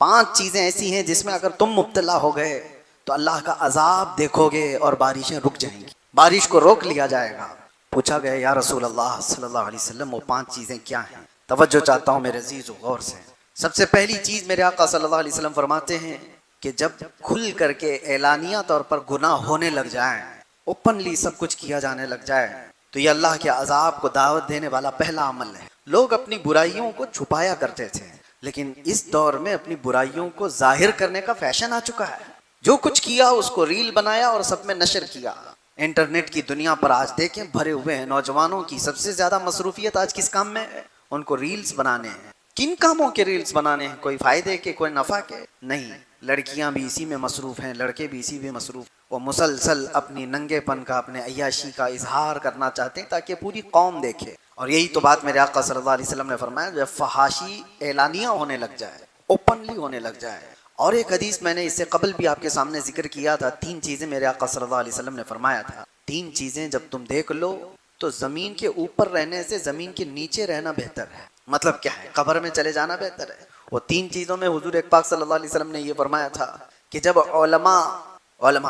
5 چیزیں ایسی ہیں جس میں اگر تم مبتلا ہو گئے تو اللہ کا عذاب دیکھو گے اور بارشیں رک جائیں گی، بارش کو روک لیا جائے گا۔ پوچھا گیا یا رسول اللہ صلی اللہ علیہ وسلم وہ 5 چیزیں کیا ہیں؟ توجہ چاہتا ہوں میرے عزیزو، غور سے۔ سب سے پہلی چیز میرے آقا صلی اللہ علیہ وسلم فرماتے ہیں کہ جب کھل کر کے اعلانیہ طور پر گناہ ہونے لگ جائیں، اوپنلی سب کچھ کیا جانے لگ جائے، تو یہ اللہ کے عذاب کو دعوت دینے والا پہلا عمل ہے۔ لوگ اپنی برائیوں کو چھپایا کرتے تھے، لیکن اس دور میں اپنی برائیوں کو ظاہر کرنے کا فیشن آ چکا ہے۔ جو کچھ کیا اس کو ریل بنایا اور سب میں نشر کیا۔ انٹرنیٹ کی دنیا پر آج دیکھیں بھرے ہوئے ہیں، نوجوانوں کی سب سے زیادہ مصروفیت آج کس کام میں ہے؟ ان کو ریلز بنانے ہیں۔ کن کاموں کے ریلز بنانے ہیں؟ کوئی فائدے کے، کوئی نفع کے؟ نہیں، لڑکیاں بھی اسی میں مصروف ہیں، لڑکے بھی اسی میں مصروف۔ وہ مسلسل اپنی ننگے پن کا، اپنے عیاشی کا اظہار کرنا چاہتے ہیں تاکہ پوری قوم دیکھے۔ اور یہی تو بات میرے آقا صلی اللہ علیہ وسلم نے فرمایا، جب فحاشی اعلانیہ ہونے لگ جائے، اوپنلی ہونے لگ جائے۔ اور ایک حدیث میں نے اس سے قبل بھی آپ کے سامنے ذکر کیا تھا، 3 چیزیں میرے آقا صلی اللہ علیہ وسلم نے فرمایا تھا، 3 چیزیں جب تم دیکھ لو تو زمین کے اوپر رہنے سے زمین کے نیچے رہنا بہتر ہے۔ مطلب کیا ہے؟ قبر میں چلے جانا بہتر ہے۔ وہ 3 چیزوں میں حضور ایک پاک صلی اللہ علیہ وسلم نے یہ فرمایا تھا کہ جب علماء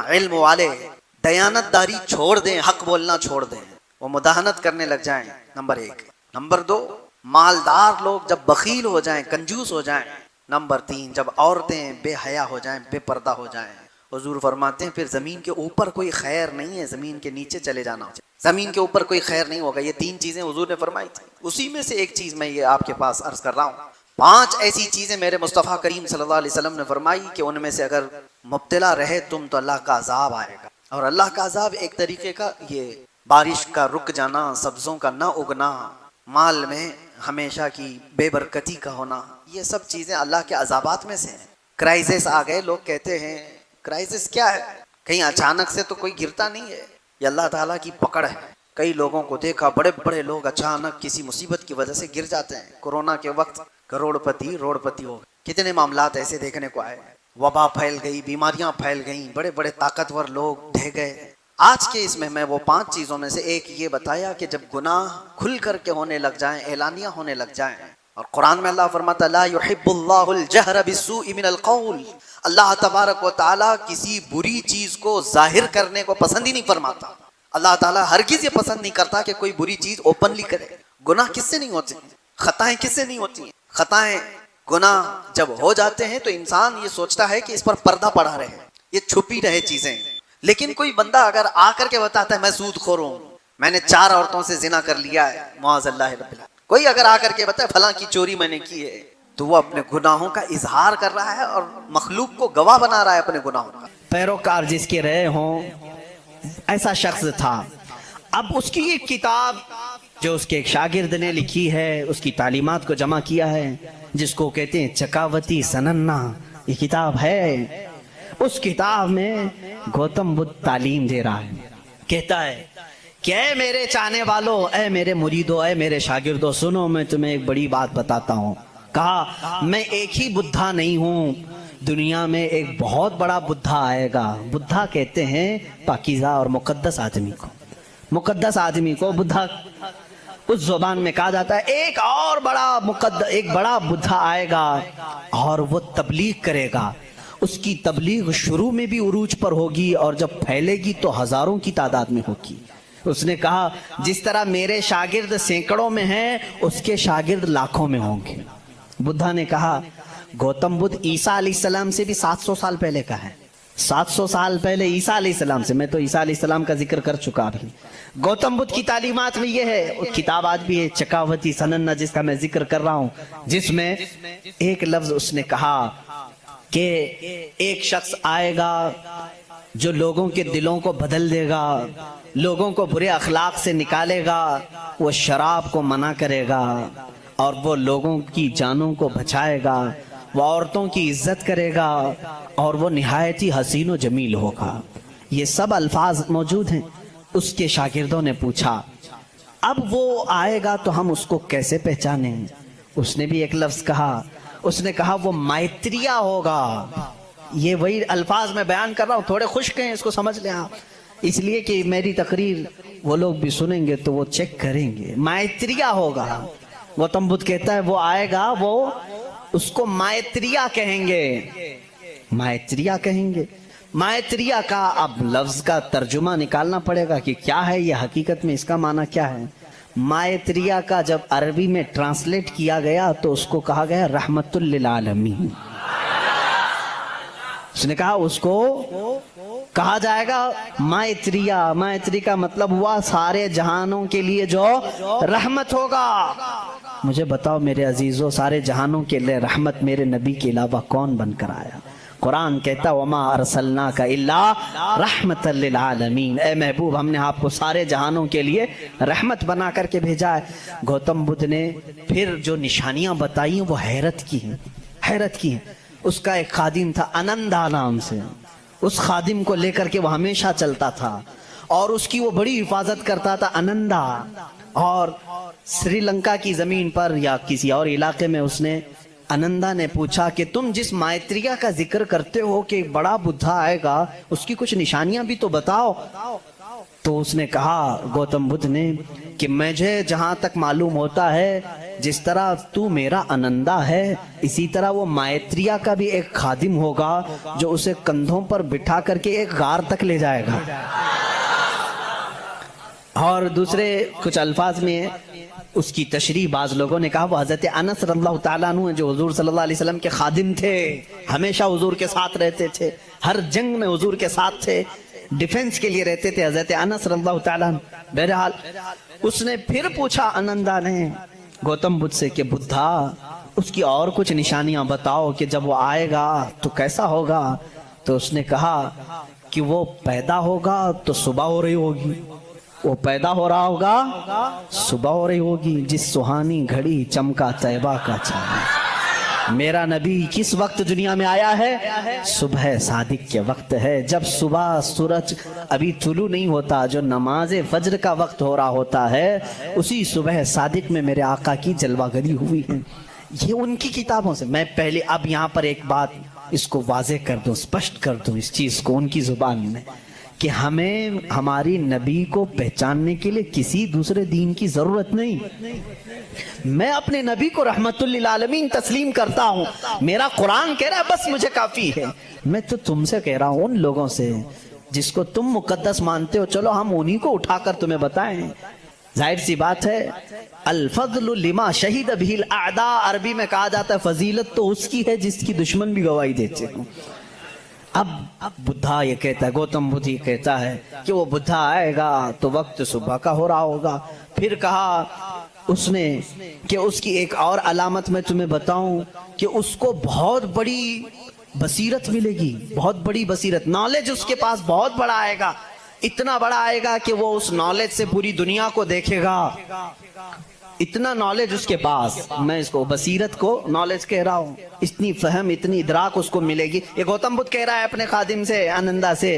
علم والے دیانت داری چھوڑ دیں، حق بولنا چھوڑ دیں، وہ مداہنت کرنے لگ جائیں، نمبر 1۔ نمبر 2، مالدار لوگ جب بخیل ہو جائیں، کنجوس ہو جائیں۔ نمبر 3، جب عورتیں بے حیا ہو جائیں، بے پردہ ہو جائیں۔ حضور فرماتے ہیں پھر زمین کے اوپر کوئی خیر نہیں ہے، زمین کے نیچے چلے جانا ہو، زمین کے اوپر کوئی خیر نہیں ہوگا۔ یہ 3 چیزیں حضور نے فرمائی تھی، اسی میں سے ایک چیز میں یہ آپ کے پاس عرض کر رہا ہوں۔ 5 ایسی چیزیں میرے مصطفیٰ کریم صلی اللہ علیہ وسلم نے فرمائی کہ ان میں سے اگر مبتلا رہے تم تو اللہ کا عذاب آئے گا۔ اور اللہ کا عذاب ایک طریقے کا یہ بارش کا رک جانا، سبزوں کا نہ اگنا، مال میں ہمیشہ کی بے برکتی کا ہونا، یہ سب چیزیں اللہ کے عذابات میں سے ہیں۔ کرائسس آ گئے، لوگ کہتے ہیں کرائسس کیا ہے؟ کہیں اچانک سے تو کوئی گرتا نہیں ہے، یہ اللہ تعالیٰ کی پکڑ ہے۔ کئی لوگوں کو دیکھا، بڑے بڑے لوگ اچانک کسی مصیبت کی وجہ سے گر جاتے ہیں۔ کورونا کے وقت کروڑ پتی ہو گئے، کتنے معاملات ایسے دیکھنے کو آئے، وبا پھیل گئی، بیماریاں پھیل گئیں، بڑے بڑے طاقتور لوگ ڈھہ گئے۔ آج کے اس میں وہ 5 چیزوں میں سے ایک یہ بتایا کہ جب گناہ کھل کر کے ہونے لگ جائیں، اعلانیہ ہونے لگ جائیں، اور قرآن میں اللہ فرماتا لا يحب اللہ الجہر بالسوء من القول، اللہ تبارک و تعالیٰ کسی بری چیز کو ظاہر کرنے کو پسند ہی نہیں فرماتا۔ اللہ تعالیٰ ہرگز یہ پسند نہیں کرتا کہ کوئی بری چیز اوپنلی کرے۔ گناہ کس سے نہیں ہوتے ہیں؟ خطائیں کس سے نہیں ہوتی ہیں؟ خطائیں، گناہ جب ہو جاتے ہیں تو انسان یہ سوچتا ہے کہ اس پر پردہ پڑا رہے، یہ چھپی رہے چیزیں۔ لیکن کوئی بندہ اگر آ کر کے بتاتا ہے میں سود خور ہوں، میں نے 4 عورتوں سے زنا کر لیا ہے، معاذ اللہ رب العالمین، کوئی اگر آ کر کے بتائے فلاں کی چوری میں نے کی ہے، تو وہ اپنے گناہوں کا اظہار کر رہا ہے اور مخلوق کو گواہ بنا رہا ہے اپنے گناہوں کا۔ پیروکار جس کے رہے ہوں، ایسا شخص تھا۔ اب اس کی ایک کتاب جو اس کے ایک شاگرد نے لکھی ہے، اس کی تعلیمات کو جمع کیا ہے، جس کو کہتے ہیں چکاوتی سننا، یہ کتاب ہے۔ اس کتاب میں گوتم بدھ تعلیم دے رہا ہے، کہتا ہے کہ اے میرے چاہنے والوں، اے میرے مریدوں، اے میرے شاگردوں، سنو میں تمہیں ایک بڑی بات بتاتا ہوں۔ کہا میں ایک ہی بدھا نہیں ہوں، دنیا میں ایک بہت بڑا بدھا آئے گا۔ بدھا کہتے ہیں پاکیزہ اور مقدس آدمی کو، مقدس آدمی کو بدھا اس زبان میں کہا جاتا ہے۔ ایک اور بڑا بدھا آئے گا اور وہ تبلیغ کرے گا۔ اس کی تبلیغ شروع میں بھی عروج پر ہوگی اور جب پھیلے گی تو ہزاروں کی تعداد میں ہوگی۔ اس نے کہا جس طرح میرے شاگرد سینکڑوں میں ہیں، اس کے شاگرد لاکھوں میں ہوں گے۔ بدھا نے کہا گوتم بدھ عیسیٰ علیہ السلام سے بھی 700 سال پہلے کا ہے، 700 سال پہلے عیسیٰ علیہ السلام سے، میں تو عیسیٰ علیہ السلام کا ذکر کر چکا ابھی۔ گوتم بدھ کی تعلیمات میں یہ ہے، کتاب آج بھی ہے چکاوتی سننا جس کا میں ذکر کر رہا ہوں، جس میں ایک لفظ اس نے کہا کہ ایک شخص آئے گا جو لوگوں کے دلوں کو بدل دے گا، لوگوں کو برے اخلاق سے نکالے گا، وہ شراب کو منع کرے گا اور وہ لوگوں کی جانوں کو بچائے گا، وہ عورتوں کی عزت کرے گا اور وہ نہایت ہی حسین و جمیل ہوگا۔ یہ سب الفاظ موجود ہیں۔ اس کے شاگردوں نے پوچھا اب وہ آئے گا تو ہم اس کو کیسے پہچانیں؟ اس نے بھی ایک لفظ کہا، اس نے کہا وہ مائتریہ ہوگا۔ یہ وہی الفاظ میں بیان کر رہا ہوں، تھوڑے خشک ہیں، اس کو سمجھ لیں آپ، اس لیے کہ میری تقریر وہ لوگ بھی سنیں گے تو وہ چیک کریں گے۔ مائتریہ ہوگا۔ گوتم بدھ کہتا ہے وہ آئے گا، وہ اس کو مائتریہ کہیں گے، مائتریہ کہیں گے۔ مائتریہ کا اب لفظ کا ترجمہ نکالنا پڑے گا کہ کیا ہے یہ حقیقت میں، اس کا معنی کیا ہے۔ مائتریہ کا جب عربی میں ٹرانسلیٹ کیا گیا تو اس کو کہا گیا رحمت للعالمین۔ اس نے کہا اس کو کہا جائے گا مائتریہ۔ مائتری کا مطلب ہوا سارے جہانوں کے لیے جو رحمت ہوگا۔ مجھے بتاؤ میرے عزیزو، سارے جہانوں کے لیے رحمت میرے نبی کے علاوہ کون بن کر آیا؟ قرآن کہتا وما ارسلناک الا رحمت للعالمین، اے محبوب ہم نے آپ کو سارے جہانوں کے لیے رحمت بنا کر کے بھیجا ہے۔ گوتم بدھ نے پھر جو نشانیاں بتائی وہ حیرت کی ہیں، حیرت کی ہیں۔ اس کا ایک خادم تھا انندا نام سے، اس خادم کو لے کر کے وہ ہمیشہ چلتا تھا اور اس کی وہ بڑی حفاظت کرتا تھا انندا۔ اور سری لنکا کی زمین پر یا کسی اور علاقے میں اس نے انندا نے پوچھا کہ تم جس مائتریہ کا ذکر کرتے ہو کہ بڑا بدھا آئے گا، اس کی کچھ نشانیاں بھی تو بتاؤ۔ تو اس نے کہا گوتم بدھ نے کہ مجھے جہاں تک معلوم ہوتا ہے جس طرح تو میرا انندا ہے اسی طرح وہ مائتریہ کا بھی ایک خادم ہوگا جو اسے کندھوں پر بٹھا کر کے ایک غار تک لے جائے گا۔ اور دوسرے کچھ الفاظ میں اس کی تشریح بعض لوگوں نے کہا وہ حضرت انس رضی اللہ تعالیٰ عنہ جو حضور صلی اللہ علیہ وسلم کے خادم تھے، ہمیشہ حضور کے ساتھ رہتے تھے، ہر جنگ میں حضور کے ساتھ تھے، ڈیفنس کے لیے رہتے تھے حضرت انس رضی اللہ تعالیٰ عنہ۔ بہرحال اس نے پھر پوچھا انندا نے گوتم بدھ سے کہ بدھا اس کی اور کچھ نشانیاں بتاؤ کہ جب وہ آئے گا تو کیسا ہوگا۔ تو اس نے کہا کہ وہ پیدا ہوگا تو صبح ہو رہی ہوگی، وہ پیدا ہو رہا ہوگا صبح ہو رہی ہوگی، جس سہانی گھڑی چمکا طیبہ کا چاند۔ میرا نبی کس وقت دنیا میں آیا ہے؟ صبح صادق کے وقت ہے، جب صبح سورج ابھی طلوع نہیں ہوتا، جو نماز فجر کا وقت ہو رہا ہوتا ہے، اسی صبح صادق میں میرے آقا کی جلوہ گری ہوئی ہے۔ یہ ان کی کتابوں سے۔ میں پہلے اب یہاں پر ایک بات اس کو واضح کر دوں، اسپشٹ کر دوں اس چیز کو ان کی زبان میں، کہ ہمیں ہماری نبی کو پہچاننے کے لیے کسی دوسرے دین کی ضرورت نہیں۔ میں اپنے نبی کو رحمت للعالمین تسلیم کرتا ہوں، میرا قرآن کہہ رہا ہے بس مجھے کافی ہے۔ میں تو تم سے کہہ رہا ہوں، ان لوگوں سے جس کو تم مقدس مانتے ہو، چلو ہم انہی کو اٹھا کر تمہیں بتائیں۔ ظاہر سی بات ہے الفضل لما شہید بہ الاعداء، عربی میں کہا جاتا ہے فضیلت تو اس کی ہے جس کی دشمن بھی گواہی دیتے ہوں۔ اب بدھا یہ کہتا ہے، گوتم بدھ یہ کہتا ہے کہ وہ بدھا آئے گا تو وقت صبح کا ہو رہا ہوگا۔ پھر کہا اس نے کہ اس کی ایک اور علامت میں تمہیں بتاؤں کہ اس کو بہت بڑی بصیرت ملے گی، بہت بڑی بصیرت، نالج اس کے پاس بہت بڑا آئے گا، اتنا بڑا آئے گا کہ وہ اس نالج سے پوری دنیا کو دیکھے گا، اتنا نالج اس کے پاس۔ میں اس کو بصیرت کو نالج کہہ رہا ہوں، اتنی فہم اتنی ادراک اس کو ملے گی۔ یہ گوتم بدھ کہہ رہا ہے اپنے خادم سے انندا سے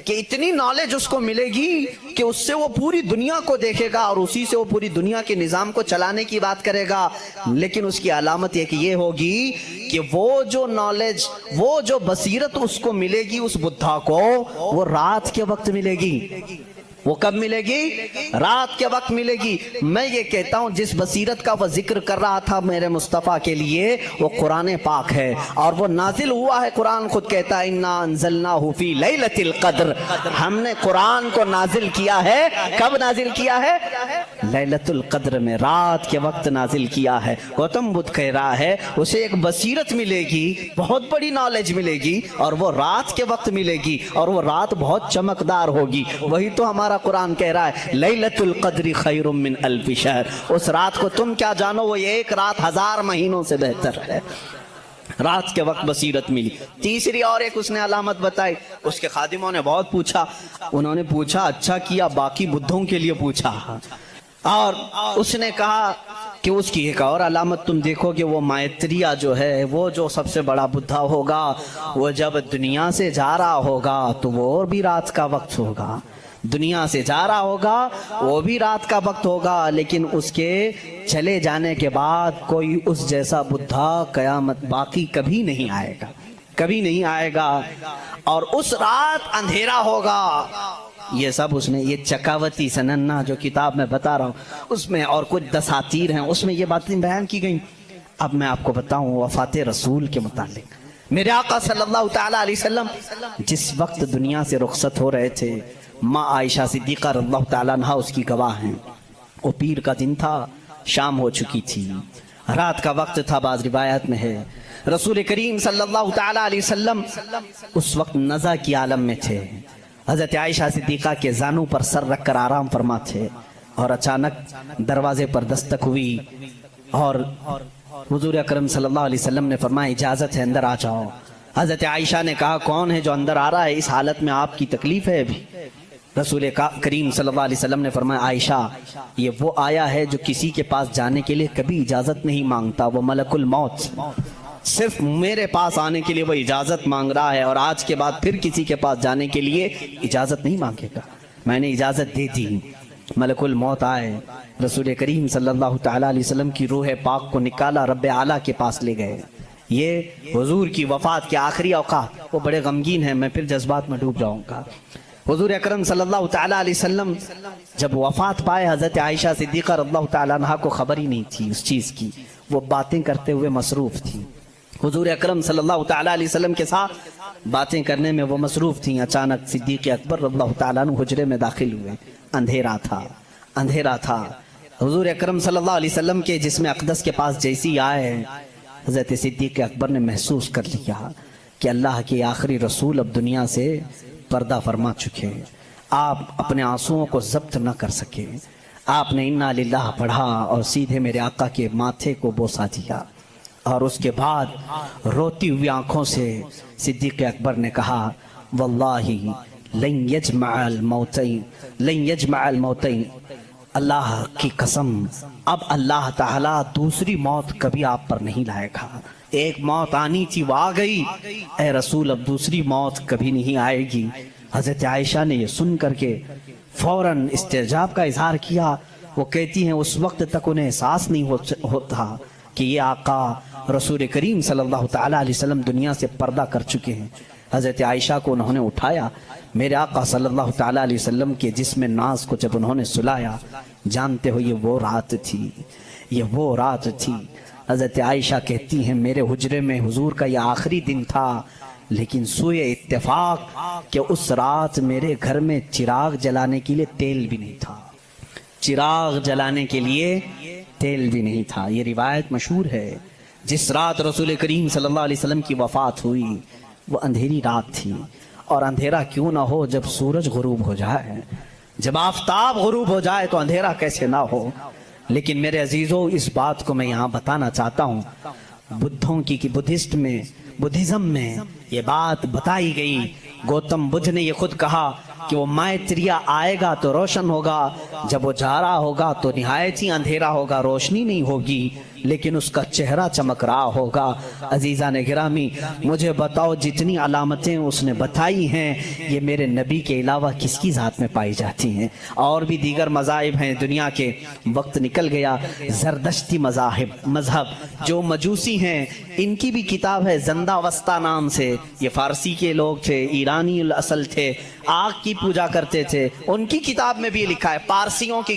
کہ اتنی نالج اس کو ملے گی کہ اس سے وہ پوری دنیا کو دیکھے گا اور اسی سے وہ پوری دنیا کے نظام کو چلانے کی بات کرے گا۔ لیکن اس کی علامت یہ کہ یہ ہوگی کہ وہ جو نالج، وہ جو بصیرت اس کو ملے گی اس بدھا کو، وہ رات کے وقت ملے گی۔ وہ کب ملے گی؟ رات کے وقت ملے گی۔ میں یہ کہتا ہوں جس بصیرت کا وہ ذکر کر رہا تھا میرے مصطفیٰ کے لیے، وہ قرآن پاک ہے اور وہ نازل ہوا ہے۔ قرآن خود کہتا ہے انا انزلناہ فی لیلۃ القدر، ہم نے قرآن کو نازل کیا ہے۔ کب نازل کیا ہے؟ لیلۃ القدر میں، رات کے وقت نازل کیا ہے۔ گوتم بدھ کہہ رہا ہے اسے ایک بصیرت ملے گی، بہت بڑی نالج ملے گی اور وہ رات کے وقت ملے گی اور وہ رات بہت چمکدار ہوگی۔ وہی تو ہمارا قرآن کہہ رہا ہے لیلۃ القدر خیر من الف شہر، اس رات کو تم کیا جانو، وہ ایک رات 1000 مہینوں سے بہتر ہے۔ رات کے وقت بصیرت ملی۔ تیسری اور ایک اس نے علامت بتائی، اس کے خادموں نے بہت پوچھا، انہوں نے پوچھا اچھا کیا باقی بدھوں کے لیے پوچھا، اور اس نے کہا کہ اس کی ایک اور علامت تم دیکھو گے، وہ مائتریہ جو ہے، وہ جو سب سے بڑا بدھا ہوگا، وہ جب دنیا سے جا رہا ہوگا تو وہ اور بھی رات کا وقت ہوگا، دنیا سے جا رہا ہوگا وہ بھی رات کا وقت ہوگا، لیکن اس کے چلے جانے کے بعد کوئی اس جیسا بدھا قیامت باقی کبھی نہیں آئے گا، کبھی نہیں آئے گا، اور اس رات اندھیرا ہوگا۔ یہ سب اس نے، یہ چکاوتی سننا جو کتاب میں بتا رہا ہوں اس میں، اور کچھ دساتیر ہیں اس میں یہ باتیں بیان کی گئیں۔ اب میں آپ کو بتاؤں وفات رسول کے متعلق. میرے آقا صلی اللہ تعالیٰ علیہ وسلم جس وقت دنیا سے رخصت ہو رہے تھے، ماں عائشہ صدیقہ رضی اللہ تعالیٰ عنہا اس کی گواہ ہیں. وہ پیر کا دن تھا، شام ہو چکی تھی، رات کا وقت تھا، بعض روایات میں ہے. رسول کریم صلی اللہ تعالیٰ علیہ وسلم اس وقت نزع کی عالم میں تھے. حضرت عائشہ صدیقہ کے زانوں پر سر رکھ کر آرام فرما تھے، اور اچانک دروازے پر دستک ہوئی اور حضور اکرم صلی اللہ علیہ وسلم نے فرمایا اجازت ہے اندر آ جاؤ. حضرت عائشہ نے کہا کون ہے جو اندر آ رہا ہے، اس حالت میں آپ کی تکلیف ہے ابھی؟ رسول کریم صلی اللہ علیہ وسلم نے فرمایا عائشہ یہ وہ آیا ہے جو کسی کے پاس جانے کے لیے کبھی اجازت نہیں مانگتا، وہ ملک الموت، صرف میرے پاس آنے کے لیے وہ اجازت مانگ رہا ہے، اور آج کے بعد پھر کسی کے پاس جانے کے لیے اجازت نہیں مانگے گا. میں نے اجازت دے دی. ملک الموت آئے، رسول کریم صلی اللہ تعالیٰ علیہ وسلم کی روح پاک کو نکالا، رب اعلیٰ کے پاس لے گئے. یہ حضور کی وفات کے آخری اوقات، وہ بڑے غمگین ہیں، میں پھر جذبات میں ڈوب جاؤں گا. حضور اکرم صلی اللہ تعالیٰ علیہ وسلم جب وفات پائے، حضرت عائشہ صدیقہ رضی اللہ تعالیٰ عنہا کو خبر ہی نہیں تھی اس چیز کی، وہ باتیں کرتے ہوئے مصروف تھی. حضور اکرم صلی اللہ تعالیٰ علیہ وسلم کے ساتھ باتیں کرنے میں وہ مصروف تھیں. اچانک صدیق اکبر رضی اللہ تعالیٰ عنہ حجرے میں داخل ہوئے. اندھیرا تھا. حضور اکرم صلی اللہ علیہ وسلم کے جسم اقدس کے پاس جیسی آئے، حضرت صدیق اکبر نے محسوس کر لیا کہ اللہ کے آخری رسول اب دنیا سے پردہ فرما چکے. آپ اپنے آنسوؤں کو ضبط نہ کر سکے. آپ نے انا للہ پڑھا اور سیدھے میرے آقا کے ماتھے کو بوسہ دیا، اور اس کے بعد روتی ہوئی آنکھوں سے صدیق اکبر نے کہا واللہ لن یجمع الموتین، اللہ کی قسم اب اللہ تعالیٰ دوسری موت کبھی آپ پر نہیں لائے گا. ایک موت آنی تھی وہ آ گئی، اے رسول اب دوسری موت کبھی نہیں آئے گی. حضرت عائشہ نے یہ سن کر کے فوراً استعجاب کا اظہار کیا. وہ کہتی ہیں اس وقت تک انہیں احساس نہیں ہوتا کہ یہ آقا رسول کریم صلی اللہ تعالیٰ علیہ وسلم دنیا سے پردہ کر چکے ہیں. حضرت عائشہ کو انہوں نے اٹھایا، میرے آقا صلی اللہ تعالیٰ علیہ وسلم کے جسم ناز کو جب انہوں نے سلایا، جانتے ہو یہ وہ رات تھی. حضرت عائشہ کہتی ہیں میرے حجرے میں حضور کا یہ آخری دن تھا، لیکن سوئے اتفاق کہ اس رات میرے گھر میں چراغ جلانے کے لیے تیل بھی نہیں تھا. یہ روایت مشہور ہے. جس رات رسول کریم صلی اللہ علیہ وسلم کی وفات ہوئی وہ اندھیری رات تھی. اور اندھیرا کیوں نہ ہو جب سورج غروب ہو جائے، جب آفتاب غروب ہو جائے تو اندھیرا کیسے نہ ہو. لیکن میرے عزیزوں اس بات کو میں یہاں بتانا چاہتا ہوں، بدھزم میں یہ بات بتائی گئی. گوتم بدھ نے یہ خود کہا کہ وہ مائتریا آئے گا تو روشن ہوگا، جب وہ جا رہا ہوگا تو نہایت ہی اندھیرا ہوگا، روشنی نہیں ہوگی، لیکن اس کا چہرہ چمک رہا ہوگا. عزیزان گرامی مجھے بتاؤ جتنی علامتیں اس نے بتائی ہیں یہ میرے نبی کے علاوہ کس کی ذات میں پائی جاتی ہیں؟ اور بھی دیگر مذاہب ہیں دنیا کے، وقت نکل گیا. زردشتی مذہب جو مجوسی ہیں ان کی بھی کتاب ہے زندہ وسطہ نام سے. یہ فارسی کے لوگ تھے، ایرانی الاصل تھے، آگ کی پوجا کرتے تھے. ان کی کتاب میں بھی لکھا ہے، پارسیوں کی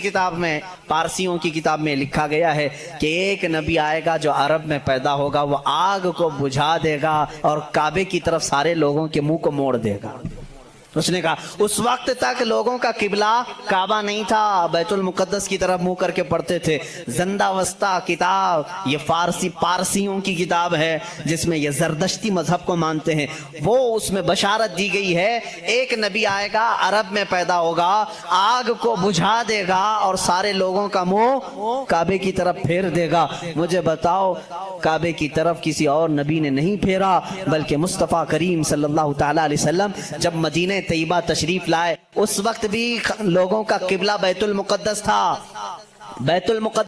کتاب میں لکھا گیا ہے کہ ایک نبی آئے گا جو عرب میں پیدا ہوگا، وہ آگ کو بجھا دے گا اور کعبے کی طرف سارے لوگوں کے منہ کو موڑ دے گا. اس نے کہا اس وقت تک لوگوں کا قبلہ کعبہ نہیں تھا، بیت المقدس کی طرف منہ کر کے پڑھتے تھے. زندہ وسطہ کتاب یہ پارسیوں کی کتاب ہے جس میں یہ زردشتی مذہب کو مانتے ہیں. وہ اس میں بشارت دی گئی ہے ایک نبی آئے گا، عرب میں پیدا ہوگا، آگ کو بجھا دے گا اور سارے لوگوں کا منہ کعبے کی طرف پھیر دے گا. مجھے بتاؤ کعبے کی طرف کسی اور نبی نے نہیں پھیرا، بلکہ مصطفیٰ کریم صلی اللہ تعالیٰ علیہ وسلم جب مدینہ طیبہ تشریف لائے اس وقت بھی لوگوں کا قبلہ بیت المقدس تھا. بیت المقدس